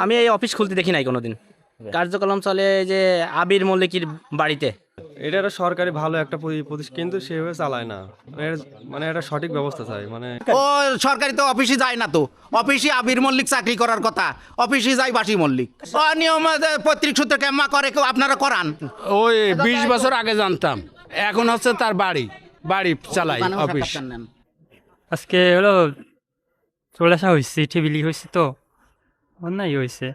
আমি এই অফিস খুলতে দেখি নাই কোনোদিন। কার্যক্রম চলে এই যে আবির মল্লিকের বাড়িতে। এটা একটা সরকারি ভালো একটা প্রতিষ্ঠান, কিন্তু সেভাবে চালায় না। মানে এটা সঠিক ব্যবস্থা চাই। মানে ও সরকারি তো অফিসে যায় না, তো অফিসে আবির মল্লিক চাকরি করার কথা, অফিসে যায় বাসি মল্লিক। অনিয়ম পৈতৃক সূত্রে কেমা করে কেউ আপনারা করান। ওই 20 বছর আগে জানতাম, এখন হচ্ছে তার বাড়ি চালাই অফিস। আজকে হলো চলে আসা হয়েছে, চিঠি বিলি হয়েছে, তো অন্যায় হয়েছে।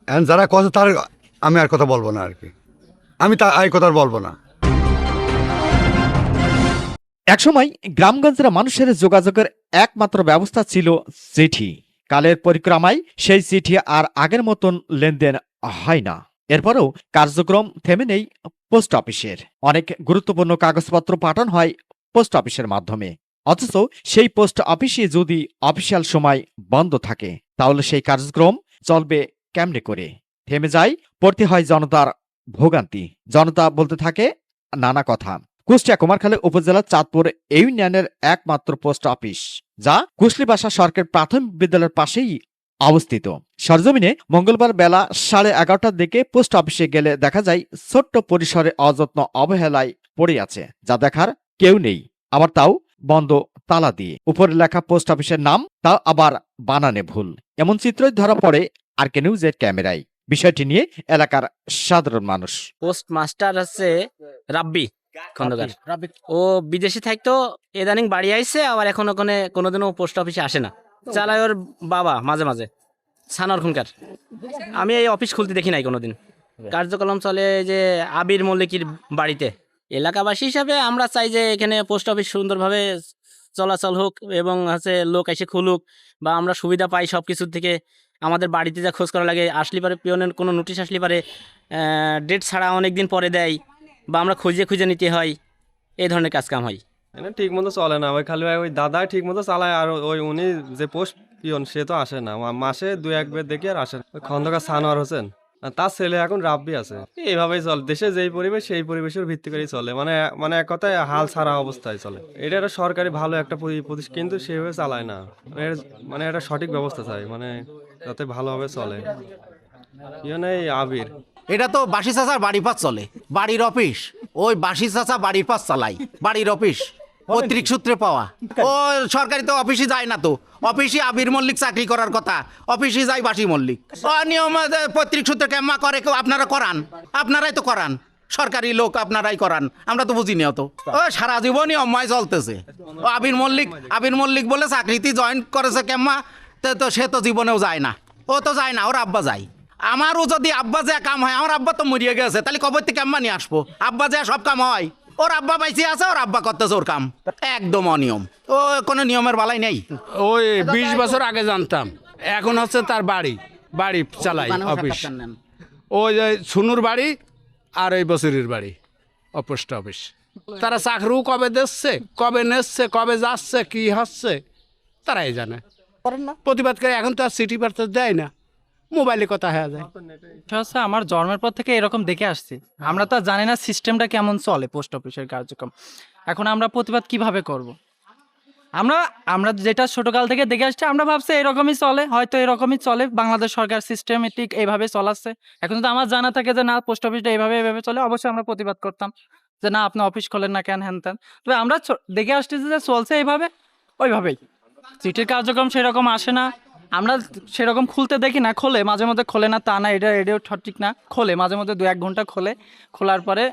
এখন যারা কথা তার আমি আর কথা বলবো না আর কি, আমি তা এই কথা আর বলবো না। একসময় গ্রামগঞ্জের মানুষের যোগাযোগের একমাত্র ব্যবস্থা ছিল চিঠি। কালের পরিক্রমায় সেই চিঠি আর আগের মতন লেনদেন হয় না। এরপরেও কার্যক্রম থেমে নেই পোস্ট অফিসের। অনেক গুরুত্বপূর্ণ কাগজপত্র পাঠানো হয় পোস্ট অফিসের মাধ্যমে। অথচ সেই পোস্ট অফিসে যদি অফিসিয়াল সময় বন্ধ থাকে, তাহলে সেই কার্যক্রম চলবে কেমনে করে? থেমে যায়, পড়তে হয় জনতার ভোগান্তি। জনতা বলতে থাকে নানা কথা। কুষ্টিয়া কুমারখালী উপজেলার চাঁদপুর ইউনিয়নের একমাত্র পোস্ট অফিস, যা কুশলীবাসা সরকারি প্রাথমিক বিদ্যালয়ের পাশেই অবস্থিত। সরজমিনে মঙ্গলবার বেলা 11:30টার দিকে পোস্ট অফিসে গেলে দেখা যায় ছোট্ট পরিসরে অযত্ন অবহেলায় পড়ে আছে, যা দেখার কেউ নেই। আবার তাও বন্ধ তালা দিয়ে। উপরে লেখা পোস্ট অফিসের নাম, তাও আবার বানানে ভুল। এমন চিত্রই ধরা পড়ে আরকে নিউজের ক্যামেরায়। বিষয়টি নিয়ে এলাকার সাধারণ মানুষ। পোস্ট মাস্টার হচ্ছে রাব্বি খন্দকার। ও বিদেশে থাকতো, ইদানিং বাড়ি আইছে, আবার এখন ওখানে কোনোদিনও পোস্ট অফিসে আসে না। চালায় ওর বাবা মাঝে মাঝে, সানোয়ার খুনকার। আমি এই অফিস খুলতে দেখি নাই কোনোদিন। কার্যক্রম চলে এই যে আবির মল্লিকের বাড়িতে। এলাকাবাসী হিসাবে আমরা চাই যে এখানে পোস্ট অফিস সুন্দরভাবে চলাচল হোক এবং হচ্ছে লোক এসে খুলুক, বা আমরা সুবিধা পাই সব কিছুর থেকে। আমাদের বাড়িতে যা খোঁজ করা লাগে, আসলে পারে পিয়নের কোনো নোটিশ আসলে পারে ডেট ছাড়া অনেক দিন পরে দেয়, বা আমরা খুঁজে খুঁজে নিতে হয়। এই ধরনের কাজ কাম হয়। এটা ঠিক মতো চলে না। ওই খালি ওই দাদা ঠিক মতো চালায়, আর ওই উনি যে পোস্ট পিয়ন সে তো আসে না। মাসে 2-1 বার দেখি আর আসে না। ওই খন্দকার সানোয়ার হোসেন আর তার ছেলে এখন রাব্বি আছে। এইভাবেই চলে। দেশে যেই পরিবেশ সেই পরিবেশের ভিত্তি করেই চলে। মানে এক কথায় হাল ছাড়া অবস্থায় চলে। এটা একটা সরকারি ভালো একটা প্রতিষ্ঠান, কিন্তু সেভাবে চালায় না। মানে এটা সঠিক ব্যবস্থা চাই, মানে যাতে ভালোভাবে চলে। পিয়নে এই আবির এটা তো বাসি চাচার বাড়ির পাশ চলে, বাড়ির অফিস। ওই বাসি চাচা বাড়ির পাশ চালাই, বাড়ির অফিস পৈতৃক সূত্রে পাওয়া। ও সরকারি তো অফিসে যায় না, তো অফিসে আবির মল্লিক চাকরি করার কথা, অফিসে যায় বাসি মল্লিক। অনিয়ম পৈতৃক সূত্রে কেমা করে কেউ আপনারা করান। আপনারাই তো করান, সরকারি লোক আপনারাই করান, আমরা তো বুঝিনি অত। ও সারা জীবনই অম্মায় চলতেছে। ও আবির মল্লিক বলে চাকরিতে জয়েন করেছে কেম্মা, তো সে তো জীবনেও যায় না। ও তো যায় না, ওর আব্বা যায়। আমারও যদি আব্বা যা কাম হয়, আমার আব্বা তো মরিয়ে গেছে, তাহলে কবে থেকে কেম্মা নিয়ে আসবো? আব্বা যা সব কাম হয়, ওর আব্বা পাইছে আছে, ওর আব্বা করতেছে ওর কাম। একদম অনিয়ম, ও কোনো নিয়মের বালাই নেই। ওই 20 বছর আগে জানতাম, এখন হচ্ছে তার বাড়ি চালাই অফিস। ওই যে সুনুর বাড়ি আর ওই বছরের বাড়ি পোস্ট অফিস। তারা চাকরিও কবে দিচ্ছে, কবে নেচ্ছে, কবে যাচ্ছে, কি হচ্ছে তারাই জানে। প্রতিবাদ করে এখন তো আর সিটি বার্তা দেয় না, মোবাইলে কথা হয়ে যায়। হচ্ছে আমার জন্মের পর থেকে এরকম দেখে আসছি। আমরা তো আর জানি না সিস্টেমটা কেমন চলে পোস্ট অফিসের কার্যক্রম। এখন আমরা প্রতিবাদ কিভাবে করব? আমরা যেটা ছোটকাল থেকে দেখে আসছি, আমরা ভাবছি এরকমই চলে, হয়তো এরকমই চলে, বাংলাদেশ সরকার সিস্টেমেটিক এইভাবে চলাচ্ছে। এখন তো আমার জানা থাকে যে না, পোস্ট অফিসটা এইভাবে চলে, অবশ্যই আমরা প্রতিবাদ করতাম যে না, আপনি অফিস খোলেন না কেন, হ্যান ত্যান। তবে আমরা দেখে আসতেছি যে চলছে এইভাবে, ওইভাবেই। চিঠির কার্যক্রম সেরকম আসে না, আমরা সেরকম খুলতে দেখি না। খোলে মাঝে মধ্যে, খোলে না তা না, এটাও ঠিক না। খোলে মাঝে মধ্যে 2-1 ঘন্টা খোলে। খোলার পরে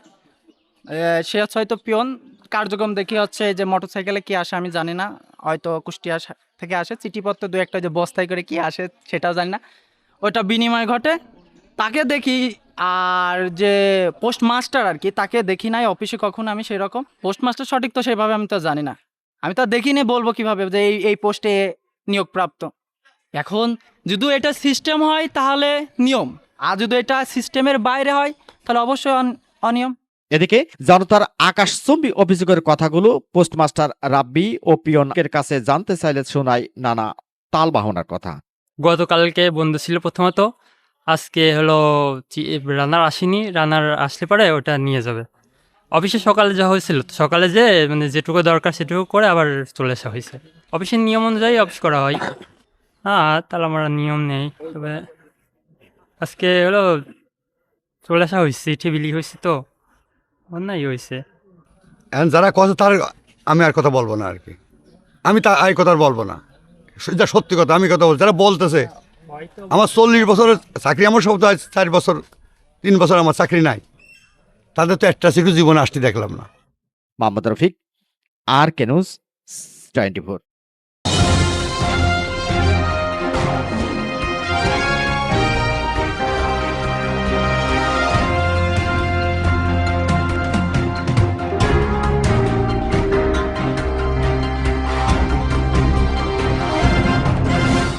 সে হচ্ছে হয়তো পিয়ন কার্যক্রম দেখি হচ্ছে যে মোটরসাইকেলে কি আসে আমি জানি না, হয়তো কুষ্টিয়া থেকে আসে চিঠিপত্র 2-1টা যে বস্তায় করে কি আসে সেটাও জানি না, ওইটা বিনিময় ঘটে, তাকে দেখি। আর যে পোস্ট মাস্টার আর কি, তাকে দেখি নাই অফিসে কখনো আমি সেরকম। পোস্ট মাস্টার সঠিক তো সেভাবে আমি তো জানি না, আমি তো দেখিনি, বলবো কিভাবে যে এই পোস্টে নিয়োগপ্রাপ্ত। এখন যদি এটা সিস্টেম হয় তাহলে নিয়ম, আর যদি এটা সিস্টেমের বাইরে হয় তাহলে অবশ্যই অনিয়ম। এদিকে জনতার আকাশচুম্বী অভিযোগের কথাগুলো পোস্টমাস্টার রাব্বি ও পিয়নের কাছে জানতে চাইলে শোনায় নানা টালবাহনার কথা। গতকালকে বন্ধ ছিল প্রথমত, আজকে হলো রানার আসেনি, রানার আসলে পরে ওটা নিয়ে যাবে অফিসে। সকালে যা হয়েছিল, সকালে যে মানে যেটুকু দরকার সেটুকু করে আবার চলে আসা হয়েছে। অফিসের নিয়ম অনুযায়ী অফিস করা হয়। হ্যাঁ, তাহলে আমরা নিয়ম নেই, তবে আজকে হলো চলে আসা হয়েছে, চিঠি বিলি হয়েছে তো অন্যায় হয়েছে। এখন যারা কথা তার আমি আর কথা বলবো না আর কি। আমি তা এই কথা আর বলবো না, যা সত্যি কথা আমি কথা বলছি। যারা বলতেছে আমার 40 বছরের চাকরি, আমার সব তো 4 বছর 3 বছর আমার চাকরি নাই, তাদের তো একটা সিটু জীবনে আসতে দেখলাম না। মোহাম্মদ রফিক, আর কে নিউজ 24।